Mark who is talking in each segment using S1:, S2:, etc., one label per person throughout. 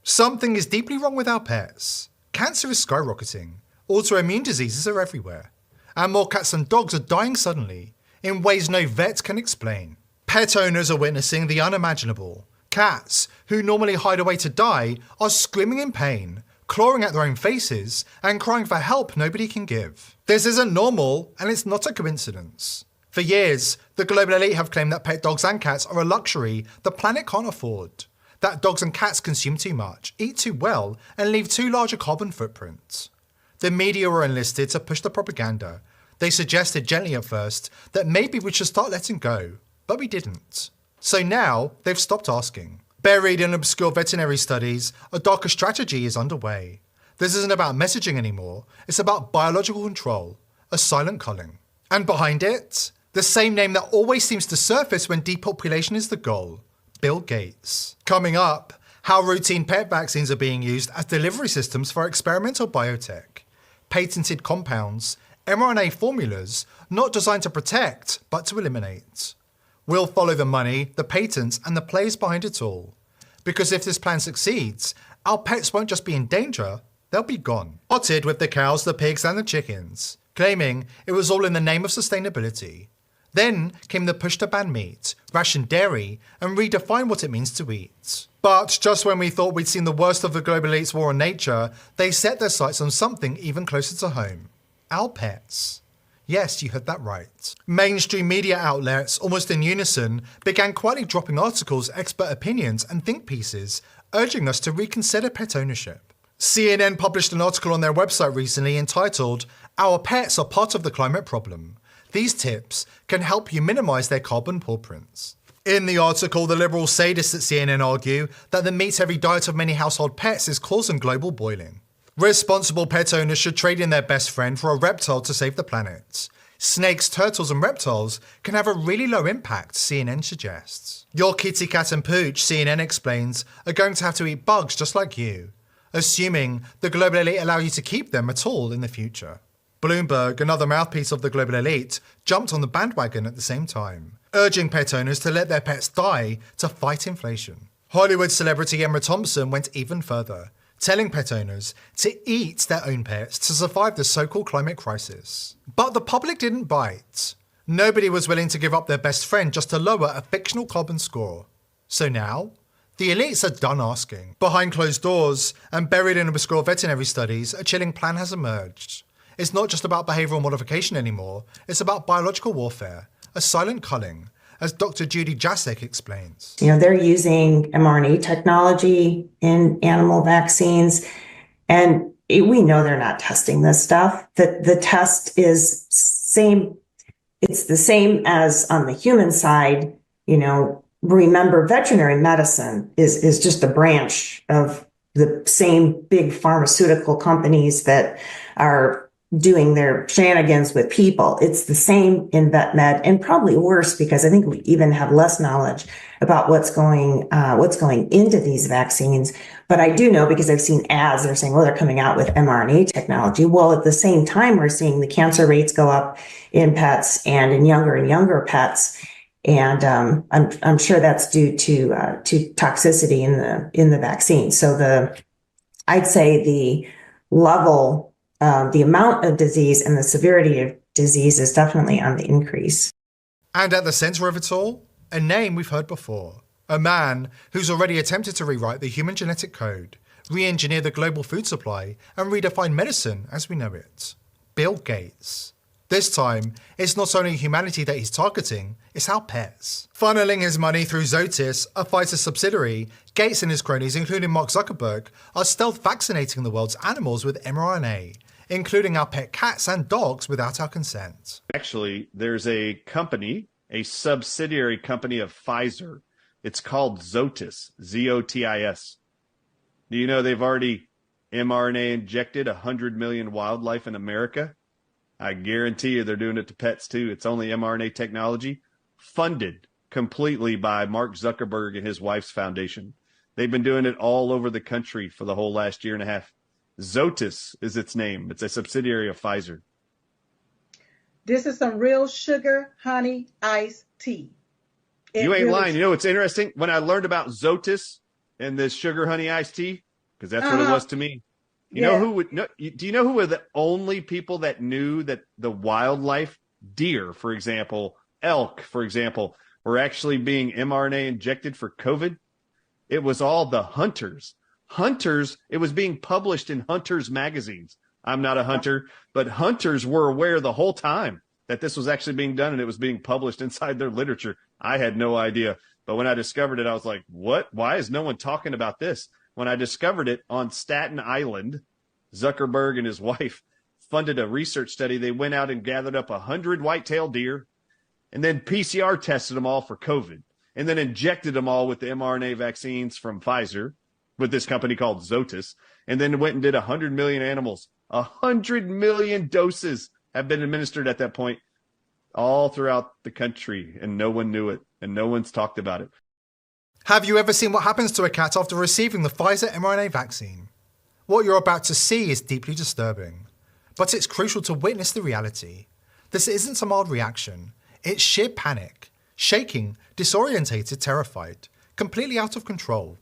S1: Something is deeply wrong with our pets. Cancer is skyrocketing. Autoimmune diseases are everywhere. And more cats and dogs are dying suddenly, in ways no vet can explain. Pet owners are witnessing the unimaginable. Cats, who normally hide away to die, are screaming in pain, clawing at their own faces, and crying for help nobody can give. This isn't normal, and it's not a coincidence. For years, the global elite have claimed that pet dogs and cats are a luxury the planet can't afford. That dogs and cats consume too much, eat too well, and leave too large a carbon footprint. The media were enlisted to push the propaganda. They suggested gently at first that maybe we should start letting go, but we didn't. So now, they've stopped asking. Buried in obscure veterinary studies, a darker strategy is underway. This isn't about messaging anymore, it's about biological control, a silent culling. And behind it, the same name that always seems to surface when depopulation is the goal, Bill Gates. Coming up, how routine pet vaccines are being used as delivery systems for experimental biotech. Patented compounds, mRNA formulas, not designed to protect, but to eliminate. We'll follow the money, the patents, and the players behind it all. Because if this plan succeeds, our pets won't just be in danger, they'll be gone. Potted with the cows, the pigs, and the chickens, claiming it was all in the name of sustainability. Then came the push to ban meat, ration dairy, and redefine what it means to eat. But just when we thought we'd seen the worst of the global elite's war on nature, they set their sights on something even closer to home. Our pets. Yes, you heard that right. Mainstream media outlets, almost in unison, began quietly dropping articles, expert opinions, and think pieces, urging us to reconsider pet ownership. CNN published an article on their website recently entitled, "Our Pets Are Part of the Climate Problem. These tips can help you minimize their carbon footprints." In the article, the liberal sadists at CNN argue that the meat-heavy diet of many household pets is causing global boiling. Responsible pet owners should trade in their best friend for a reptile to save the planet. Snakes, turtles, and reptiles can have a really low impact, CNN suggests. Your kitty cat and pooch, CNN explains, are going to have to eat bugs just like you, assuming the global elite allow you to keep them at all in the future. Bloomberg, another mouthpiece of the global elite, jumped on the bandwagon at the same time, urging pet owners to let their pets die to fight inflation. Hollywood celebrity Emma Thompson went even further, telling pet owners to eat their own pets to survive the so-called climate crisis. But the public didn't bite. Nobody was willing to give up their best friend just to lower a fictional carbon score. So now, the elites are done asking. Behind closed doors and buried in obscure veterinary studies, a chilling plan has emerged. It's not just about behavioural modification anymore, it's about biological warfare, a silent culling, as Dr. Judy Jasek explains.
S2: They're using mRNA technology in animal vaccines, and we know they're not testing this stuff. The test is same. It's the same as on the human side. Remember, veterinary medicine is just a branch of the same big pharmaceutical companies that are doing their shenanigans with people. It's the same in vet med, and probably worse because I think we even have less knowledge about what's going into these vaccines. But I do know, because I've seen ads, they're saying, they're coming out with mRNA technology. Well, at the same time, we're seeing the cancer rates go up in pets and in younger and younger pets. And I'm sure that's due to toxicity in the vaccine. So I'd say the level, the amount of disease and the severity of disease is definitely on the increase.
S1: And at the center of it all, a name we've heard before. A man who's already attempted to rewrite the human genetic code, re-engineer the global food supply, and redefine medicine as we know it. Bill Gates. This time, it's not only humanity that he's targeting, it's our pets. Funneling his money through Zoetis, a Pfizer subsidiary, Gates and his cronies, including Mark Zuckerberg, are stealth vaccinating the world's animals with mRNA, including our pet cats and dogs without our consent.
S3: Actually, there's a company, a subsidiary company of Pfizer. It's called Zoetis, Z-O-T-I-S. Do you know they've already mRNA injected 100 million wildlife in America? I guarantee you they're doing it to pets too. It's only mRNA technology, funded completely by Mark Zuckerberg and his wife's foundation. They've been doing it all over the country for the whole last year and a half. Zoetis is its name. It's a subsidiary of Pfizer.
S4: This is some real sugar, honey, iced tea.
S3: You ain't lying. You know what's interesting? When I learned about Zoetis and this sugar, honey, iced tea, because that's what it was to me. You know
S4: Yeah.
S3: who would know? Do you know who were the only people that knew that the wildlife, deer, for example, elk, for example, were actually being mRNA injected for COVID? It was all the hunters. Hunters, it was being published in hunters magazines. I'm not a hunter, but hunters were aware the whole time that this was actually being done and it was being published inside their literature. I had no idea. But when I discovered it, I was like, what? Why is no one talking about this? When I discovered it on Staten Island, Zuckerberg and his wife funded a research study. They went out and gathered up 100 white-tailed deer and then PCR tested them all for COVID and then injected them all with the mRNA vaccines from Pfizer with this company called Zoetis, and then went and did 100 million animals. 100 million doses have been administered at that point all throughout the country, and no one knew it, and no one's talked about it.
S1: Have you ever seen what happens to a cat after receiving the Pfizer mRNA vaccine? What you're about to see is deeply disturbing, but it's crucial to witness the reality. This isn't a mild reaction, it's sheer panic, shaking, disorientated, terrified, completely out of control.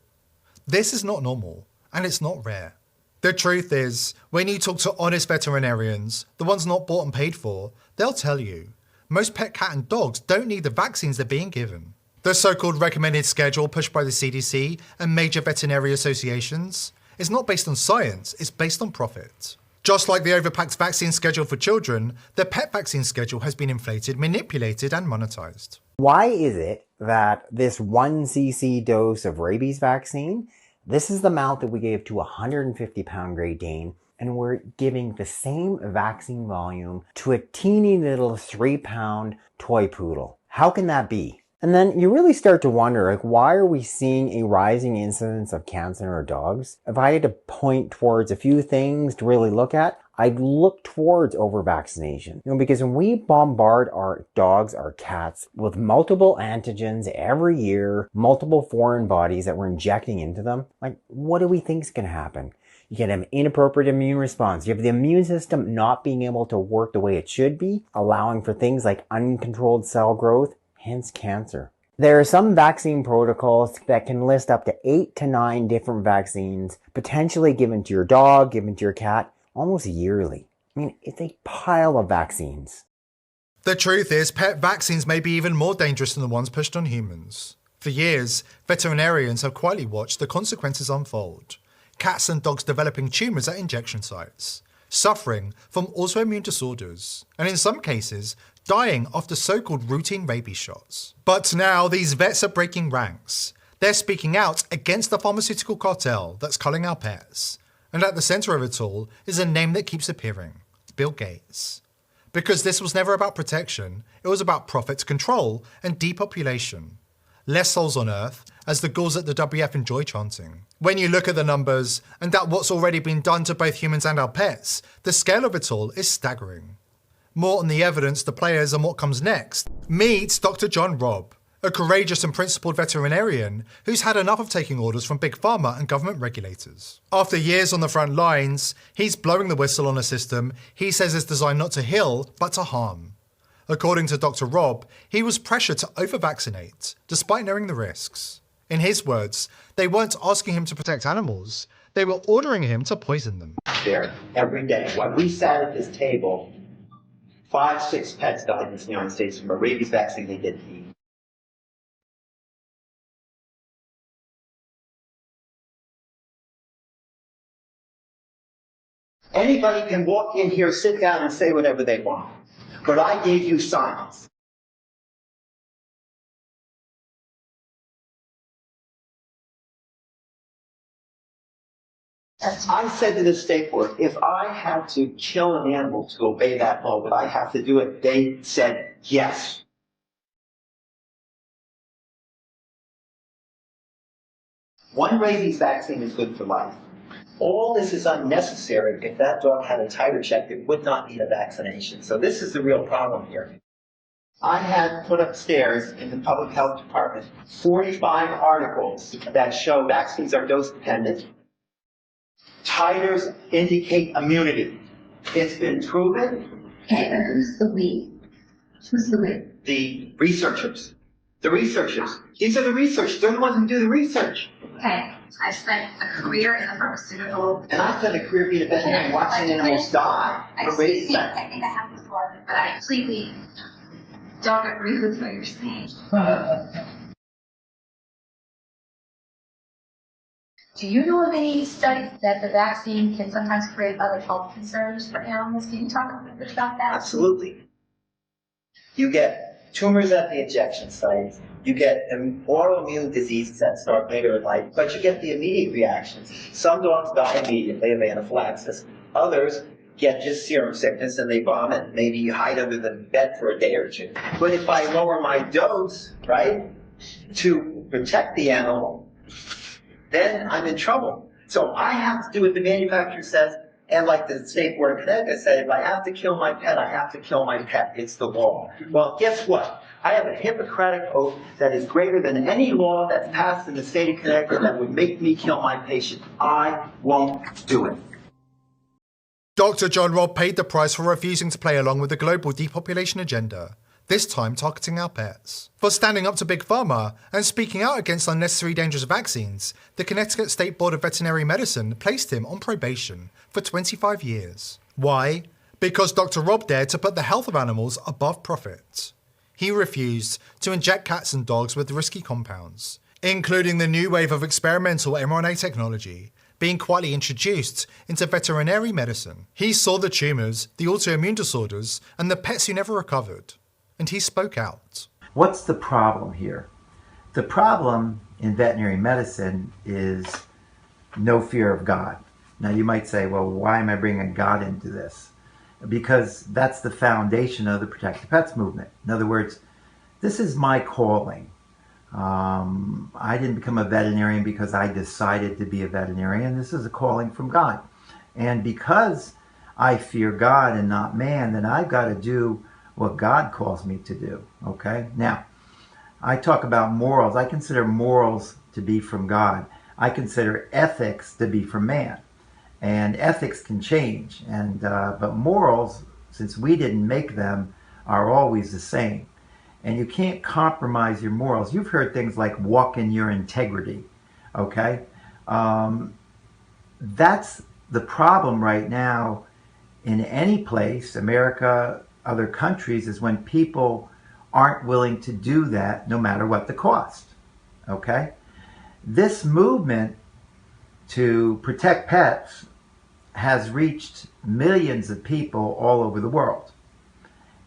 S1: This is not normal, and it's not rare. The truth is, when you talk to honest veterinarians, the ones not bought and paid for, they'll tell you, most pet cat and dogs don't need the vaccines they're being given. The so-called recommended schedule pushed by the CDC and major veterinary associations is not based on science, it's based on profit. Just like the overpacked vaccine schedule for children, the pet vaccine schedule has been inflated, manipulated, and monetized.
S5: Why is it that this 1 cc dose of rabies vaccine, this is the amount that we gave to a 150-pound Great Dane, and we're giving the same vaccine volume to a teeny little 3-pound toy poodle? How can that be? And then you really start to wonder, like, why are we seeing a rising incidence of cancer in our dogs? If I had to point towards a few things to really look at, I'd look towards over-vaccination. Because when we bombard our dogs, our cats, with multiple antigens every year, multiple foreign bodies that we're injecting into them, like, what do we think is going to happen? You get an inappropriate immune response. You have the immune system not being able to work the way it should be, allowing for things like uncontrolled cell growth, hence cancer. There are some vaccine protocols that can list up to 8 to 9 different vaccines potentially given to your dog, given to your cat, almost yearly. I mean, it's a pile of vaccines.
S1: The truth is, pet vaccines may be even more dangerous than the ones pushed on humans. For years, veterinarians have quietly watched the consequences unfold. Cats and dogs developing tumours at injection sites, suffering from autoimmune disorders, and in some cases, dying after so-called routine rabies shots. But now these vets are breaking ranks. They're speaking out against the pharmaceutical cartel that's culling our pets. And at the center of it all is a name that keeps appearing, Bill Gates. Because this was never about protection, it was about profit, control, and depopulation. Less souls on Earth, as the ghouls at the WF enjoy chanting. When you look at the numbers, and at what's already been done to both humans and our pets, the scale of it all is staggering. More on the evidence, the players, and what comes next. Meet Dr. John Robb, a courageous and principled veterinarian who's had enough of taking orders from big pharma and government regulators. After years on the front lines, he's blowing the whistle on a system he says is designed not to heal, but to harm. According to Dr. Robb, he was pressured to over-vaccinate, despite knowing the risks. In his words, they weren't asking him to protect animals, they were ordering him to poison them.
S6: There, every day. When we sat at this table, 5, 6 pets died in the United States from a rabies vaccine they didn't eat. Anybody can walk in here, sit down, and say whatever they want. But I gave you science. I said to the state board, if I had to kill an animal to obey that law, would I have to do it? They said yes. One rabies vaccine is good for life. All this is unnecessary. If that dog had a titer check, it would not need a vaccination. So this is the real problem here. I had put upstairs in the public health department 45 articles that show vaccines are dose dependent. Titers indicate immunity. It's been proven.
S7: Okay, who's the we? Who's the we?
S6: The researchers. The researchers. These are the researchers. They're the ones who do the research.
S7: Okay, I spent a career in the pharmaceutical.
S6: And I spent a career being a veterinarian watching animals die from rabies vaccine.
S7: I think I have before, but I completely don't agree with what you're saying. Do you know of any studies that the vaccine can sometimes create other health concerns for animals? Can you talk a little bit about that?
S6: Absolutely. You get tumors at the injection sites. You get autoimmune diseases that start later in life, but you get the immediate reactions. Some dogs die immediately of anaphylaxis. Others get just serum sickness and they vomit. Maybe you hide under the bed for a day or two. But if I lower my dose, right, to protect the animal, then I'm in trouble. So I have to do what the manufacturer says, and like the State Board of Connecticut said, if I have to kill my pet, I have to kill my pet. It's the law. Well, guess what? I have a Hippocratic oath that is greater than any law that's passed in the state of Connecticut that would make me kill my patient. I won't do it.
S1: Dr. John Robb paid the price for refusing to play along with the global depopulation agenda, this time targeting our pets. For standing up to Big Pharma and speaking out against unnecessary dangerous vaccines, the Connecticut State Board of Veterinary Medicine placed him on probation for 25 years. Why? Because Dr. Robb dared to put the health of animals above profit. He refused to inject cats and dogs with risky compounds, including the new wave of experimental mRNA technology being quietly introduced into veterinary medicine. He saw the tumours, the autoimmune disorders, and the pets who never recovered. And he spoke out.
S8: What's the problem here? The problem in veterinary medicine is no fear of God. Now you might say, well, why am I bringing God into this? Because that's the foundation of the Protect the Pets movement. In other words, this is my calling. I didn't become a veterinarian because I decided to be a veterinarian. This is a calling from God. And because I fear God and not man, then I've got to do what God calls me to do, okay? Now, I talk about morals. I consider morals to be from God. I consider ethics to be from man. And ethics can change, but morals, since we didn't make them, are always the same. And you can't compromise your morals. You've heard things like walk in your integrity, okay? That's the problem right now in any place, America, other countries, is when people aren't willing to do that no matter what the cost, okay? This movement to protect pets has reached millions of people all over the world.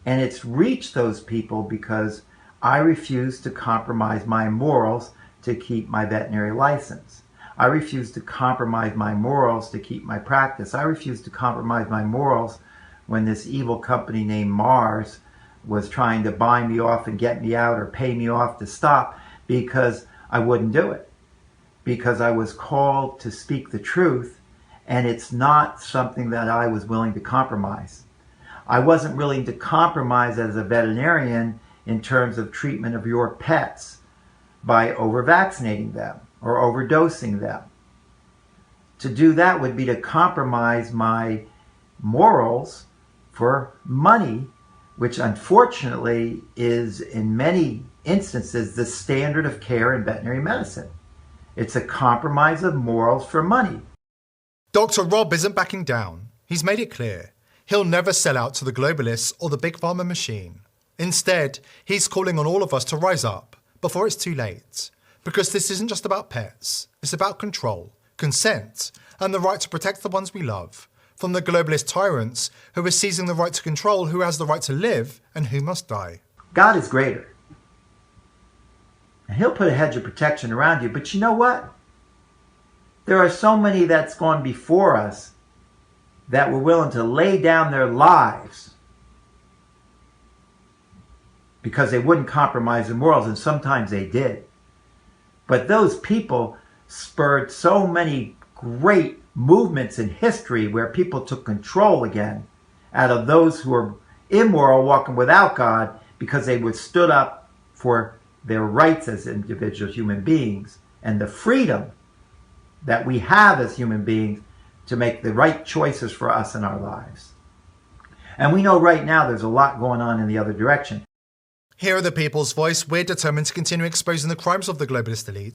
S8: And it's reached those people because I refuse to compromise my morals to keep my veterinary license. I refuse to compromise my morals to keep my practice. I refuse to compromise my morals when this evil company named Mars was trying to buy me off and get me out or pay me off to stop, because I wouldn't do it. Because I was called to speak the truth, and it's not something that I was willing to compromise. I wasn't willing to compromise as a veterinarian in terms of treatment of your pets by over-vaccinating them or overdosing them. To do that would be to compromise my morals for money, which unfortunately is in many instances the standard of care in veterinary medicine. It's a compromise of morals for money.
S1: Dr. Robb isn't backing down. He's made it clear. He'll never sell out to the globalists or the big pharma machine. Instead, he's calling on all of us to rise up before it's too late. Because this isn't just about pets. It's about control, consent, and the right to protect the ones we love from the globalist tyrants who are seizing the right to control who has the right to live and who must die.
S8: God is greater. And he'll put a hedge of protection around you. But you know what? There are so many that's gone before us that were willing to lay down their lives because they wouldn't compromise their morals, and sometimes they did. But those people spurred so many great movements in history where people took control again out of those who were immoral, walking without God, because they would stood up for their rights as individual human beings and the freedom that we have as human beings to make the right choices for us in our lives. And we know right now there's a lot going on in the other direction.
S1: Here are the people's voice. We're determined to continue exposing the crimes of the globalist elite